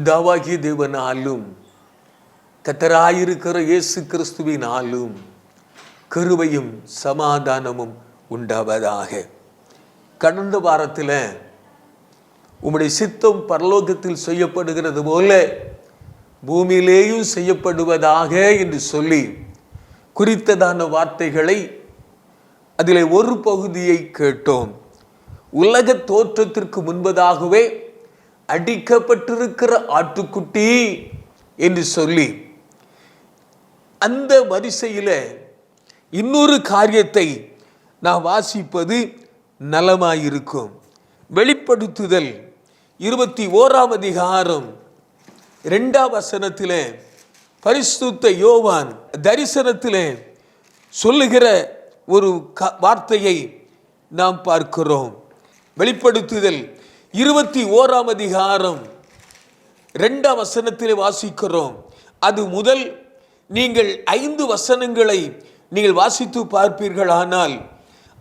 பிதாவாகிய தேவனாலும் கர்த்தராயிருக்கிற இயேசு கிறிஸ்துவினாலும் கிருபையும் சமாதானமும் உண்டாவதாக. கடந்த வாரத்தில் உம்முடைய சித்தம் பரலோகத்தில் செய்யப்படுகிறது போல பூமியிலேயும் செய்யப்படுவதாக என்று சொல்லி குறித்ததான வார்த்தைகளை அதில் ஒரு பகுதியை கேட்டோம். உலக தோற்றத்திற்கு முன்பதாகவே அடிக்கப்பட்டிருக்கிற ஆட்டுக்குட்டி என்று சொல்லி அந்த வரிசையில் இன்னொரு காரியத்தை நான் வாசிப்பது நலமாயிருக்கும். வெளிப்படுத்துதல் 21 அதிகாரம் 2ஆம் வசனத்தில் பரிசுத்த யோவான் தரிசனத்தில் சொல்லுகிற ஒரு வார்த்தையை நாம் பார்க்கிறோம். வெளிப்படுத்துதல் 21ஆம் அதிகாரம் 2ஆம் வசனத்தில் வாசிக்கிறோம். அது முதல் நீங்கள் 5 வசனங்களை நீங்கள் வாசித்து பார்ப்பீர்கள். ஆனால்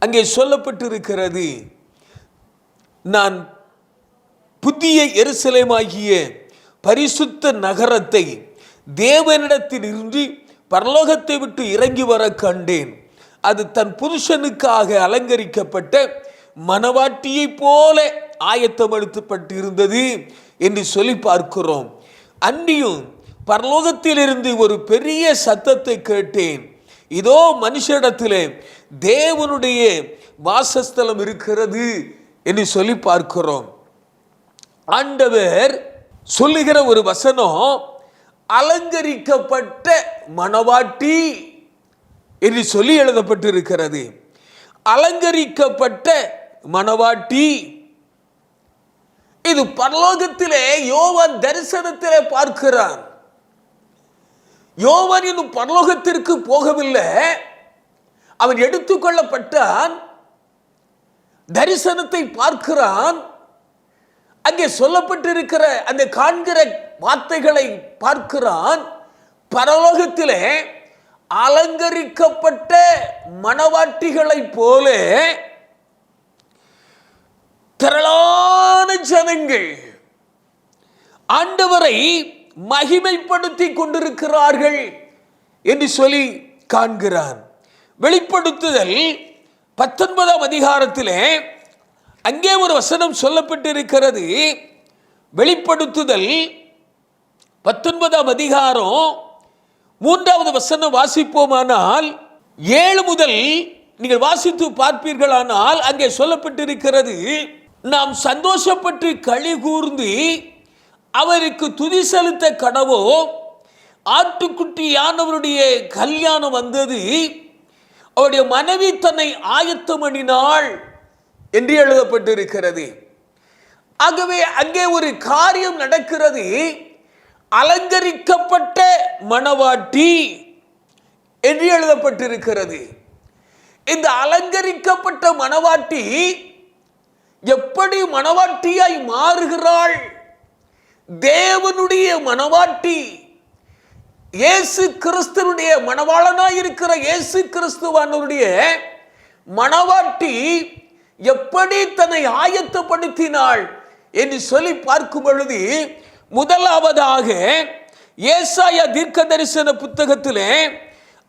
அங்கே சொல்லப்பட்டிருக்கிறது, நான் புதிய எருசலேமாகிய பரிசுத்த நகரத்தை தேவனிடத்தில் இருந்து பரலோகத்தை விட்டு இறங்கி வர கண்டேன். அது தன் புருஷனுக்காக அலங்கரிக்கப்பட்ட மணவாட்டியை போல ஆயத்தப்படுத்தப்பட்டு இருந்தது என்று சொல்லி பார்க்கிறோம். அன்றியும் பரலோகத்திலிருந்து ஒரு பெரிய சத்தத்தை கேட்டேன், இதோ மனுஷனிடத்திலே தேவனுடைய வாசஸ்தலம் இருக்கிறது என்று சொல்லி பார்க்கிறோம். ஆண்டவர் சொல்லுகிற ஒரு வசனம், அலங்கரிக்கப்பட்ட மணவாட்டி என்று சொல்லி எழுதப்பட்டிருக்கிறது. அலங்கரிக்கப்பட்ட மணவாட்டி, இது பரலோகத்திலே யோவான் தரிசனத்திலே பார்க்கிறான். யோவான் இன்னும் பரலோகத்திற்கு போகவில்லை, அவன் எடுத்துக்கொள்ளப்பட்டான், தரிசனத்தை பார்க்கிறான். அங்கே சொல்லப்பட்டிருக்கிற அந்த காண்கிற வார்த்தைகளை பார்க்கிறான். பரலோகத்திலே அலங்கரிக்கப்பட்ட மணவாட்டிகளை போல திரளான ஜனங்கள் ஆண்டவரை மகிமைப்படுத்தி கொண்டிருக்கிறார்கள் என்று சொல்லி காண்கிறான். வெளிப்படுத்துதல் 19ஆம் அதிகாரத்திலே அங்கே ஒரு வசனம் சொல்லப்பட்டிருக்கிறது. வெளிப்படுத்துதல் 19ஆம் அதிகாரம் 3வது வசனம் வாசிப்போமானால் 7 முதல் நீங்கள் வாசித்து பார்ப்பீர்களானால் அங்கே சொல்லப்பட்டிருக்கிறது, நாம் சந்தோஷப்பட்டு களி கூர்ந்து அவருக்கு துதி செலுத்த கடவோம். ஆட்டுக்குட்டியானவருடைய கல்யாணம் வந்தது, அவருடைய மனைவி தன்னை ஆயத்தம் பண்ணினாள் என்று எழுதப்பட்டிருக்கிறது. ஆகவே அங்கே ஒரு காரியம் நடக்கிறது. அலங்கரிக்கப்பட்ட மணவாட்டி என்று எழுதப்பட்டிருக்கிறது. இந்த அலங்கரிக்கப்பட்ட மணவாட்டி எப்படி மணவாட்டியாய் மாறுகிறாள்? தேவனுடைய மணவாட்டி, இயேசு கிறிஸ்துவுடைய மணவாளனாய் இருக்கிற இயேசு கிறிஸ்துவானுடைய மணவாட்டி எப்படி தன்னை ஆயத்தப்படுத்தினாள் என்று சொல்லி பார்க்கும் பொழுது, முதலாவதாக ஏசாயா தீர்க்க தரிசன புத்தகத்திலே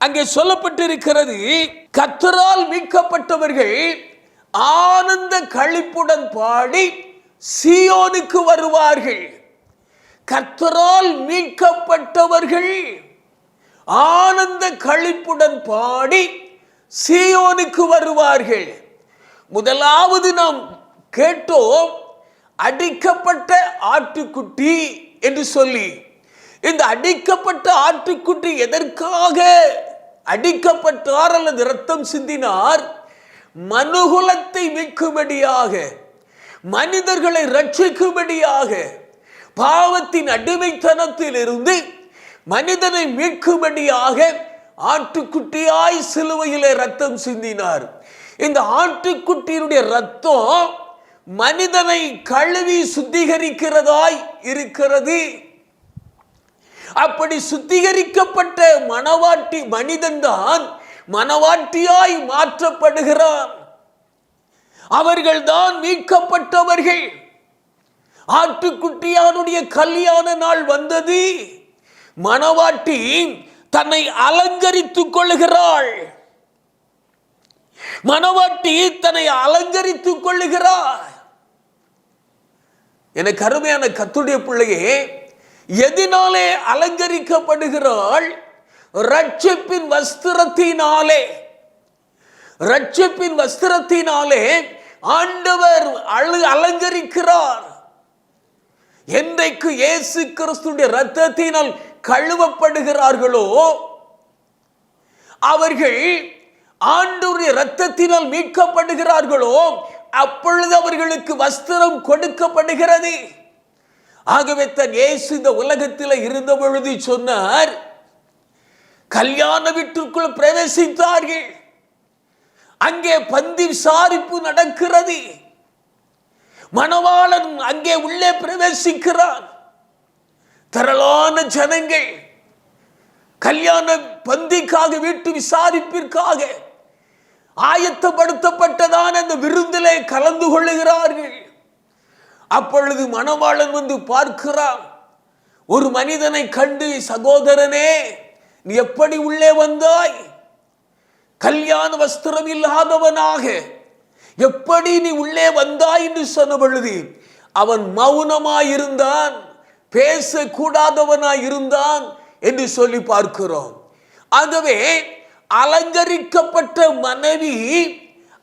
அங்கே சொல்லப்பட்டிருக்கிறது, கர்த்தரால் மீட்கப்பட்டவர்கள் ஆனந்த களிப்புடன் பாடி சீயோனுக்கு வருவார்கள். கர்த்தரால் மீட்கப்பட்டவர்கள் ஆனந்த களிப்புடன் பாடி சீயோனுக்கு வருவார்கள். முதலாவது நாம் கேட்டோம், அடிக்கப்பட்ட ஆட்டுக்குட்டி என்று சொல்லி. இந்த அடிக்கப்பட்ட ஆட்டுக்குட்டி எதற்காக அடிக்கப்பட்டார் அல்லது இரத்தம் சிந்தினார்? மனுகுலத்தை மீட்கும்படியாக, மனிதர்களை ரட்சிக்கும்படியாக, பாவத்தின் அடிமைத்தனத்தில் இருந்து மனிதனை மீட்கும்படியாக ஆட்டுக்குட்டியாய் சிலுவையிலே ரத்தம் சிந்தினார். இந்த ஆட்டுக்குட்டியினுடைய ரத்தம் மனிதனை கழுவி சுத்திகரிக்கிறதாய் இருக்கிறது. அப்படி சுத்திகரிக்கப்பட்ட மணவாட்டி மனிதன்தான் மணவாட்டியாய் மாற்றப்படுகிறான். அவர்கள்தான் மீட்கப்பட்டவர்கள். ஆட்டுக்குட்டியானுடைய கல்யாண நாள் வந்தது. மணவாட்டி தன்னை அலங்கரித்துக் கொள்ளுகிறாள். மணவாட்டி தன்னை அலங்கரித்துக் கொள்ளுகிறாள். எனக்கு அருமையான கர்த்தருடைய பிள்ளையே, எதினாலே அலங்கரிக்கப்படுகிறாள்? ரட்சிப்பின் வஸ்திரத்தினாலே. ரட்சிப்பின் வஸ்திரத்தினாலே ஆண்டவர் அலங்கரிக்கிறார். என்றைக்கு இயேசு கிறிஸ்துவின் இரத்தத்தினால் கழுவப்படுகிறார்களோ, அவர்கள் ஆண்டவருடைய இரத்தத்தினால் மீட்கப்படுகிறார்களோ, அப்பொழுது அவர்களுக்கு வஸ்திரம் கொடுக்கப்படுகிறது. ஆகவே தன் இயேசு இந்த உலகத்தில் இருந்த பொழுது சொன்னார், கல்யாண வீட்டிற்குள் பிரவேசித்தார்கள். அங்கே பந்தி விசாரிப்பு நடக்கிறது. மணவாளன் அங்கே உள்ளே பிரவேசிக்கிறான். திரளான ஜனங்கள் கல்யாண பந்திக்காக, வீட்டு விசாரிப்பிற்காக ஆயத்தப்படுத்தப்பட்டதான அந்த விருந்திலே கலந்து கொள்ளுகிறார்கள். அப்பொழுது மணவாளன் வந்து பார்க்கிறான். ஒரு மனிதனை கண்டு, சகோதரனே, நீ எப்படி உள்ளே வந்தாய்? கல்யாண வஸ்திரம் இல்லாதவனாக எப்படி நீ உள்ளே வந்தாய் என்று சொன்ன பொழுது அவன் மௌனமாயிருந்தான், பேசக்கூடாதவனாயிருந்தான் என்று சொல்லி பார்க்கிறோம். ஆகவே அலங்கரிக்கப்பட்ட மனைவி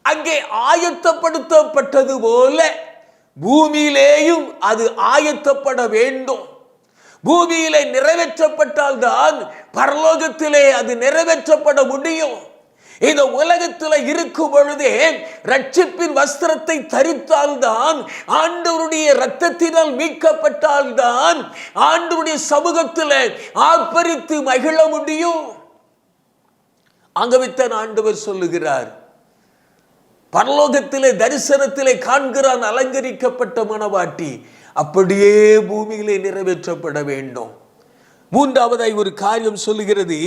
அங்கே ஆயத்தப்படுத்தப்பட்டது போல பூமியிலேயும் அது ஆயத்தப்பட வேண்டும். பூமியிலே நிறைவேற்றப்பட்டால் தான் பரலோகத்திலே அது நிறைவேற்றப்பட முடியும். இந்த உலகத்தில் இருக்கும் பொழுதே ரட்சிப்பின் வஸ்திரத்தை தரித்தால்தான், ஆண்டவருடைய இரத்தத்தினால் மீட்கப்பட்டால்தான் ஆண்டவருடைய சமூகத்தில் ஆர்ப்பரித்து மகிழ முடியும். ஆகவேத்தான் ஆண்டவர் சொல்லுகிறார், பரலோகத்திலே தரிசனத்திலே காண்கிறான் அலங்கரிக்கப்பட்ட மணவாட்டி, அப்படியே பூமியிலே நிறைவேற்றப்பட வேண்டும். மூன்றாவதாய் ஒரு காரியம் சொல்லுகிறது.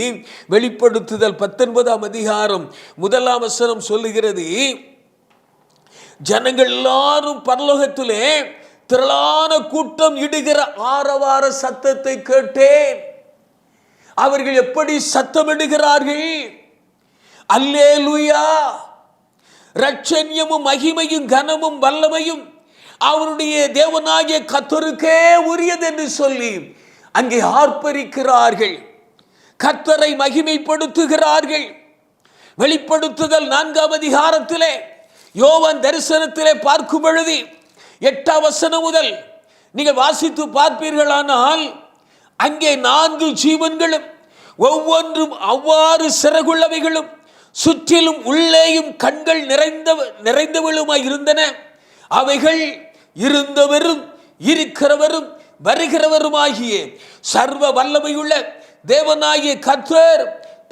வெளிப்படுத்துதல் 19ஆம் அதிகாரம் 1ஆம் வசனம் சொல்லுகிறது, ஜனங்கள் எல்லாரும் பரலோகத்திலே திரளான கூட்டம் இடுகிற ஆரவார சத்தத்தை கேட்டேன். அவர்கள் எப்படி சத்தமிடுகிறார்கள்? அல்லேலூயா, ரட்சண்யமும் மகிமையும் கனமும் வல்லமையும் அவருடைய தேவனாகிய கர்த்தருக்கே உரியது என்று சொல்லி அங்கே ஆர்ப்பரிக்கிறார்கள். கர்த்தரை மகிமைப்படுத்துகிறார்கள். வெளிப்படுத்துதல் 4ஆம் அதிகாரத்திலே யோவான் தரிசனத்திலே பார்க்கும் பொழுது 8ஆம் வசனம் முதல் நீங்கள் வாசித்து பார்ப்பீர்களானால், அங்கே 4 ஜீவன்களும் ஒவ்வொன்றும் அவ்வாறு சிறகுள்ளவைகளும் சுற்றிலும் உள்ளேயும் கண்கள் நிறைந்தவளுமாய் இருந்தன. அவைகள் இருந்தவரும் இருக்கிறவரும் வருகிறவருமாகிய சர்வ வல்லமையுள்ள தேவனாகிய கர்த்தர்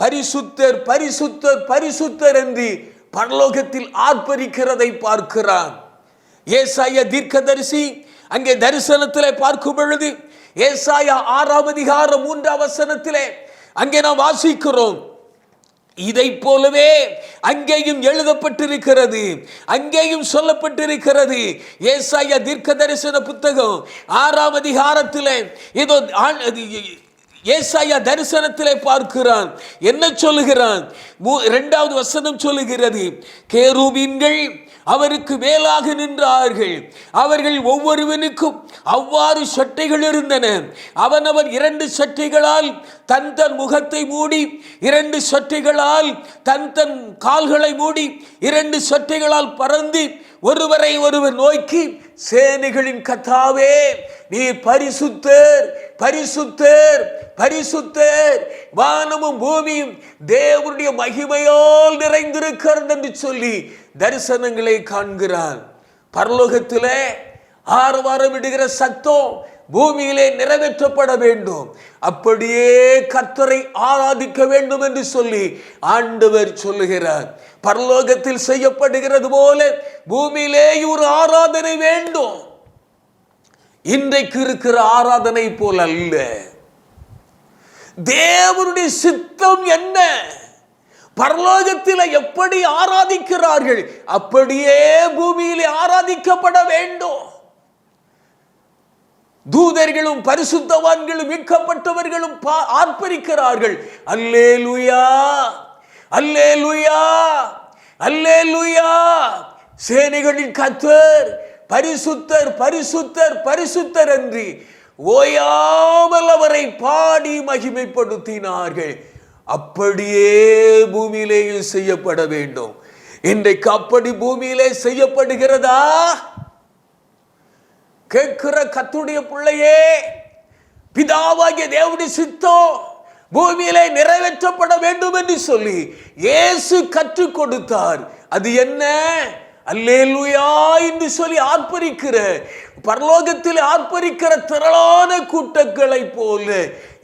பரிசுத்தர் பரிசுத்தர் பரிசுத்தர் என்று பரலோகத்தில் ஆர்ப்பரிக்கிறதை பார்க்கிறான். ஏசாயா தீர்க்கதரிசி அங்கே தரிசனத்திலே பார்க்கும் பொழுது ஏசாயா 6ஆம் அதிகாரம் 3ஆம் வசனத்திலே அங்கே நாம் வாசிக்கிறோம், இதை போலவே அங்கேயும் எழுதப்பட்டிருக்கிறது, அங்கேயும் சொல்லப்பட்டிருக்கிறது. ஏசாயா தீர்க்க தரிசன புத்தகம் 6ஆம் அதிகாரத்திலே இதோ ஏசாயா தரிசனத்திலே பார்க்கிறான். என்ன சொல்லுகிறான்? 2ஆவது வசனம் சொல்லுகிறது, கேருபீன்கள் அவருக்கு மேலாக நின்றார்கள். அவர்கள் ஒவ்வொருவனுக்கும் அவ்வாறு சட்டைகள் இருந்தன. அவனவன் 2 சட்டைகளால் தன் தன் முகத்தை மூடி, 2 சட்டைகளால் தன் தன் கால்களை மூடி, 2 சட்டைகளால் பறந்து ஒருவரை ஒருவர் நோக்கி, சேனைகளின் கர்த்தாவே நீர் பரிசுத்தர் பரிசுத்தர் பரிசுத்தர், வானமும் பூமியும் தேவனுடைய மகிமையால் நிறைந்திருக்கிறது என்று சொல்லி தரிசனங்களை காண்கிறான். பரலோகத்திலே ஆரவாரம் விடுகிற சத்தம் பூமியிலே நிறைவேற்றப்பட வேண்டும். அப்படியே கர்த்தரை ஆராதிக்க வேண்டும் என்று சொல்லி ஆண்டவர் சொல்லுகிறார். பரலோகத்தில் செய்யப்படுகிறது போல பூமியிலே ஒரு ஆராதனை வேண்டும். இன்றைக்கு இருக்கிற ஆராதனை போல அல்ல. தேவனுடைய சித்தம் என்ன? பரலோகத்தில் எப்படி ஆராதிக்கிறார்கள் அப்படியே பூமியிலே ஆராதிக்கப்பட வேண்டும். தூதர்களும் பரிசுத்தவான்களும் மீட்கப்பட்டவர்களும் ஆர்ப்பரிக்கிறார்கள். அல்லேலூயா, அல்லேலூயா, அல்லேலூயா. சேனைகளின் கர்த்தர் பரிசுத்தர், பரிசுத்தர், பரிசுத்தர் என்று ஓயாமல் அவரை பாடி மகிமைப்படுத்தினார்கள். அப்படியே பூமியிலே செய்யப்பட வேண்டும். இன்றைக்கு அப்படி பூமியிலே செய்யப்படுகிறதா? கேட்கிற கர்த்தருடைய பிள்ளையே, பிதாவாகிய தேவனுடைய சித்தம் பூமியிலே நிறைவேற்றப்பட வேண்டும் என்று சொல்லி இயேசு கற்றுக் கொடுத்தார். அது என்ன? அல்லேலூயா என்று சொல்லி ஆர்ப்பரிக்கிற, பரலோகத்தில் ஆர்ப்பரிக்கிற திரளான கூட்டங்களை போல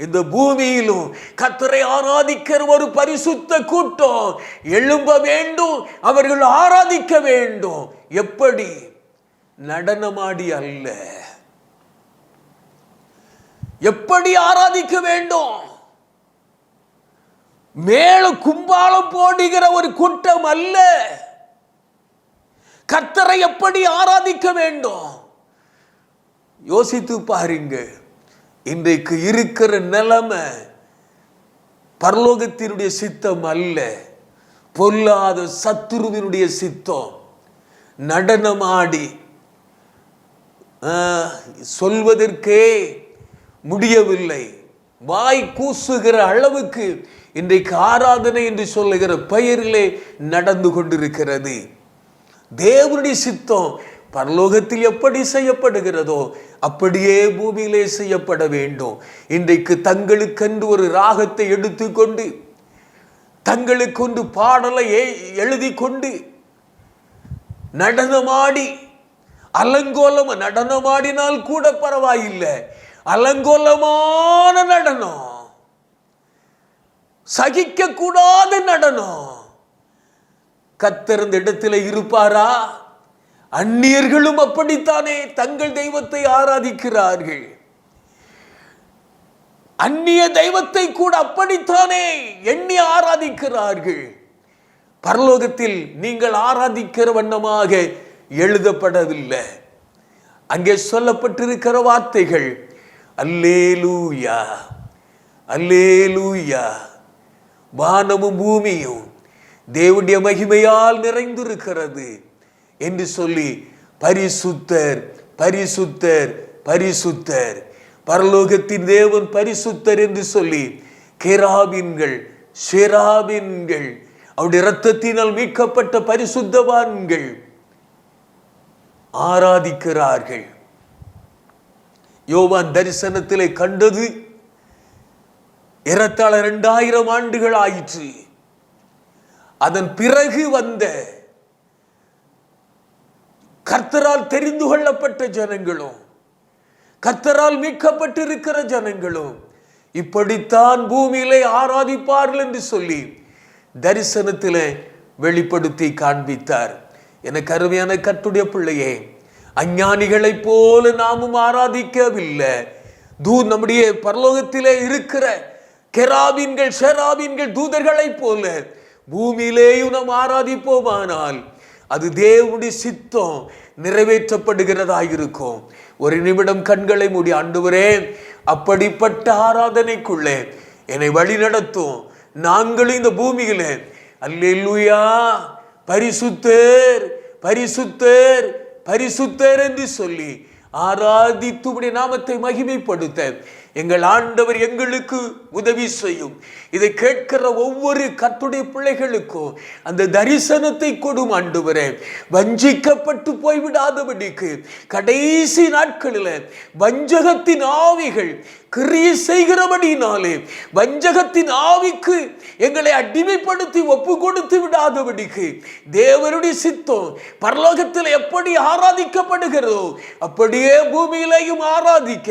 இந்த பூமியிலும் கர்த்தரை ஆராதிக்கிற ஒரு பரிசுத்த கூட்டம் எழும்ப வேண்டும். அவர்கள் ஆராதிக்க வேண்டும். எப்படி? நடனமாடி அல்ல. எப்படி ஆராதிக்க வேண்டும்? மேல கும்பாலம் போடுகிற ஒரு கூட்டம் அல்ல. கர்த்தரை எப்படி ஆராதிக்க வேண்டும்? யோசித்து பாருங்க. இன்றைக்கு இருக்கிற நிலைமை பரலோகத்தினுடைய சித்தம் அல்ல, பொல்லாத சத்துருவினுடைய சித்தம். நடனமாடி சொல்வதற்கே முடியவில்லை. வாய் கூசுகிற அளவுக்கு இன்றைக்கு ஆராதனை என்று சொல்லுகிற பெயரிலே நடந்து கொண்டிருக்கிறது. தேவனுடைய சித்தம் பரலோகத்தில் எப்படி செய்யப்படுகிறதோ அப்படியே பூமியிலே செய்யப்பட வேண்டும். இன்றைக்கு தங்களுக்கென்று ஒரு ராகத்தை எடுத்துக்கொண்டு, தங்களுக்கொன்று பாடலை எழுதி கொண்டு நடனமாடி, அலங்கோலம் நடனமாடினால் கூட பரவாயில்லை, அலங்கோலமான நடனம், சகிக்க கூடாத நடனம். கர்த்தர் இந்த இடத்துல இருப்பாரா? அந்நியர்களும் அப்படித்தானே தங்கள் தெய்வத்தை ஆராதிக்கிறார்கள். அந்நிய தெய்வத்தை கூட அப்படித்தானே எண்ணி ஆராதிக்கிறார்கள். பரலோகத்தில் நீங்கள் ஆராதிக்கிற வண்ணமாக எழுதப்படவில்லை. அங்கே சொல்லப்பட்டிருக்கிற வார்த்தைகள் அல்லேலூயா, அல்லேலூயா. வானமும் பூமியும் தேவனுடைய மகிமையால் நிறைந்திருக்கிறது என்று சொல்லி பரிசுத்தர், பரிசுத்தர், பரிசுத்தர், பரலோகத்தின் தேவன் பரிசுத்தர் என்று சொல்லி கேராபீன்கள், ஷெராபீன்கள், அவருடைய இரத்தத்தினால் மீட்கப்பட்ட பரிசுத்தவான்கள் ஆராதிக்கிறார்கள். யோவான் தரிசனத்திலே கண்டது ஏறத்தாழ 2000 ஆண்டுகள் ஆயிற்று. அதன் பிறகு வந்த கர்த்தரால் தெரிந்து கொள்ளப்பட்ட ஜனங்களும், கர்த்தரால் மீட்கப்பட்டிருக்கிற ஜனங்களும் இப்படித்தான் பூமியிலே ஆராதிப்பார்கள் என்று சொல்லி தரிசனத்திலே வெளிப்படுத்தி காண்பித்தார். எனக்கு அருமையான கர்த்தருடைய பிள்ளையே, அஞ்ஞானிகளைப் போல நாமும் ஆராதிக்கவில்லை. நம்முடைய பரலோகத்திலே இருக்கிற கெராபீன்கள், ஷெராபீன்கள், தூதர்களைப் போல பூமியிலேயும் நாம் ஆராதிப்போமானால் அது தேவனுடைய சித்தம் நிறைவேற்றப்படுகிறதாயிருக்கும். ஒரு நிமிடம் கண்களை மூடி, ஆண்டவரே, அப்படிப்பட்ட ஆராதனைக்குள்ளே என்னை வழி நடத்தும். நாங்களும் இந்த பூமியிலே அல்லேலூயா, பரிசுத்தர், பரிசுத்தர், பரிசுத்தர் என்று சொல்லி ஆராதித்து உம்முடைய நாமத்தை மகிமைப்படுத்த எங்கள் ஆண்டவர் எங்களுக்கு உதவி செய்யும். இதை கேட்கிற ஒவ்வொரு கர்த்தருடைய பிள்ளைகளுக்கும் அந்த தரிசனத்தை கொடும் ஆண்டவரே. வஞ்சிக்கப்பட்டு போய்விடாதபடிக்கு கடைசி நாட்களில் வஞ்சகத்தின் ஆவிகள் கிரியை செய்கிறபடினாலே வஞ்சகத்தின் ஆவிக்கு எங்களை அடிமைப்படுத்தி ஒப்பு கொடுத்து விடாதபடிக்கு தேவனுடைய சித்தம் பரலோகத்தில் எப்படி ஆராதிக்கப்படுகிறதோ அப்படியே பூமியிலையும் ஆராதிக்க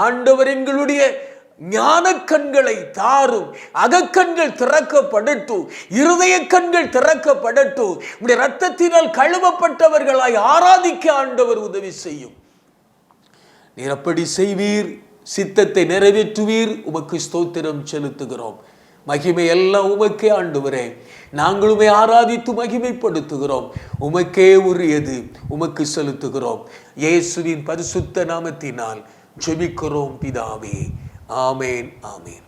ஆண்டவர் எங்களுடைய ஞான கண்களை தாரும். அகக்கண்கள் திறக்கப்படட்டும், இருதய கண்கள் திறக்கப்படட்டும். உடைய இரத்தத்தினால் கழுவப்பட்டவர்களாய் ஆராதிக்க ஆண்டவர் உதவி செய்யும். நீர் அப்படி செய்வீர், சித்தத்தை நிறைவேற்றுவீர். உமக்கு ஸ்தோத்திரம் செலுத்துகிறோம். மகிமை எல்லாம் உமக்கே ஆண்டவரே. நாங்களுமே ஆராதித்து மகிமைப்படுத்துகிறோம். உமக்கே உரியது, உமக்கு செலுத்துகிறோம். இயேசுவின் பரிசுத்த நாமத்தினால் ஜெபிக்கிறோம் பிதாவே. ஆமேன், ஆமேன்.